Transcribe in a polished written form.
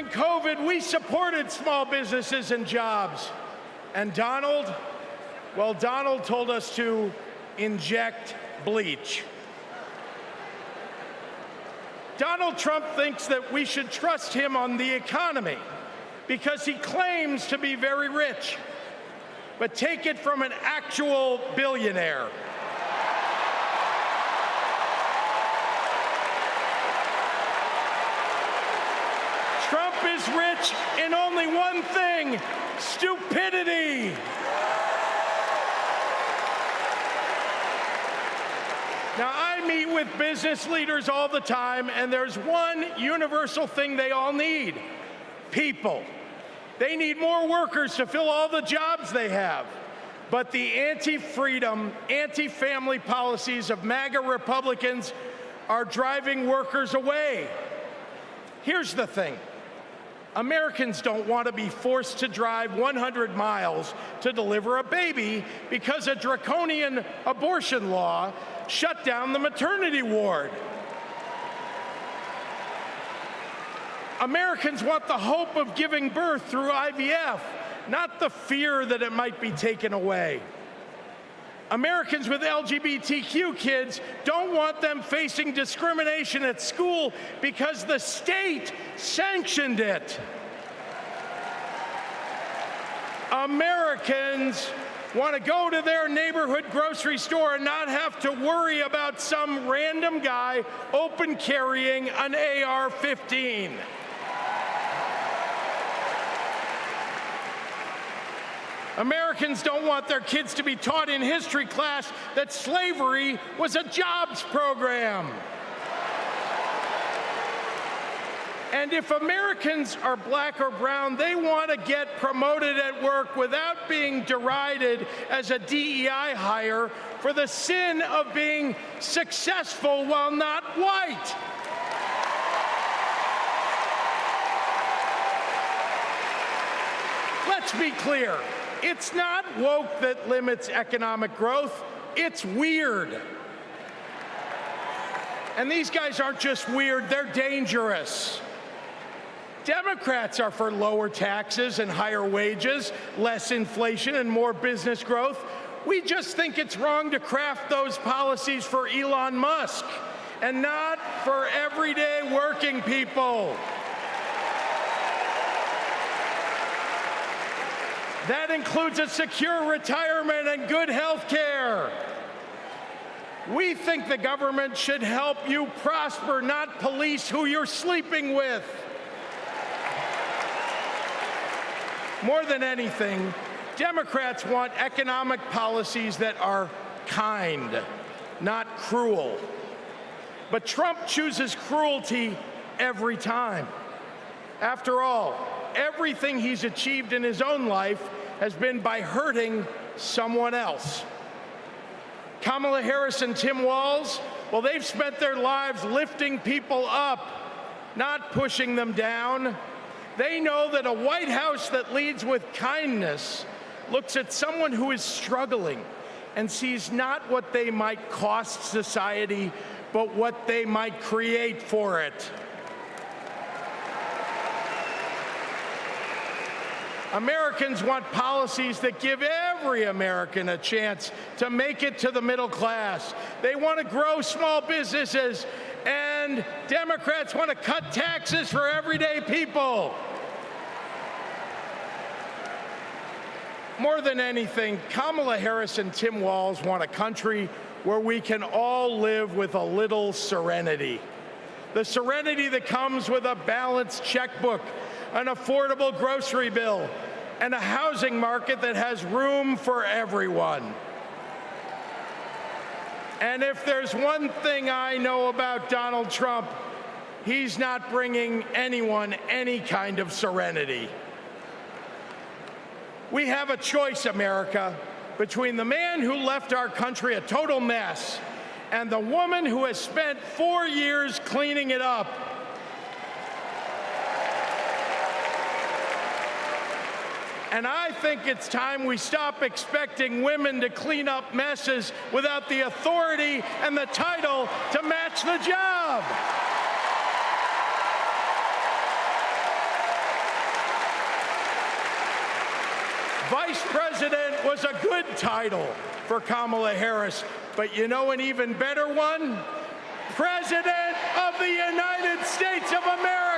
During COVID, we supported small businesses and jobs. And Donald, well, Donald told us to inject bleach. Donald Trump thinks that we should trust him on the economy because he claims to be very rich. But take it from an actual billionaire. Trump is rich in only one thing: stupidity. Now, I meet with business leaders all the time, and there's one universal thing they all need: people. They need more workers to fill all the jobs they have. But the anti-freedom, anti-family policies of MAGA Republicans are driving workers away. Here's the thing. Americans don't want to be forced to drive 100 miles to deliver a baby because a draconian abortion law shut down the maternity ward. Americans want the hope of giving birth through IVF, not the fear that it might be taken away. Americans with LGBTQ kids don't want them facing discrimination at school because the state sanctioned it. Americans want to go to their neighborhood grocery store and not have to worry about some random guy open carrying an AR-15. Americans don't want their kids to be taught in history class that slavery was a jobs program. And if Americans are black or brown, they want to get promoted at work without being derided as a DEI hire for the sin of being successful while not white. Let's be clear. It's not woke that limits economic growth. It's weird. And these guys aren't just weird, they're dangerous. Democrats are for lower taxes and higher wages, less inflation and more business growth. We just think it's wrong to craft those policies for Elon Musk and not for everyday working people. That includes a secure retirement and good health care. We think the government should help you prosper, not police who you're sleeping with. More than anything, Democrats want economic policies that are kind, not cruel. But Trump chooses cruelty every time. After all, everything he's achieved in his own life has been by hurting someone else. Kamala Harris and Tim Walz, well, they've spent their lives lifting people up, not pushing them down. They know that a White House that leads with kindness looks at someone who is struggling and sees not what they might cost society, but what they might create for it. Americans want policies that give every American a chance to make it to the middle class. They want to grow small businesses, and Democrats want to cut taxes for everyday people. More than anything, Kamala Harris and Tim Walz want a country where we can all live with a little serenity. The serenity that comes with a balanced checkbook, an affordable grocery bill, and a housing market that has room for everyone. And if there's one thing I know about Donald Trump, he's not bringing anyone any kind of serenity. We have a choice, America, between the man who left our country a total mess and the woman who has spent 4 years cleaning it up. And I think it's time we stop expecting women to clean up messes without the authority and the title to match the job. Vice President was a good title for Kamala Harris, but you know an even better one? President of the United States of America.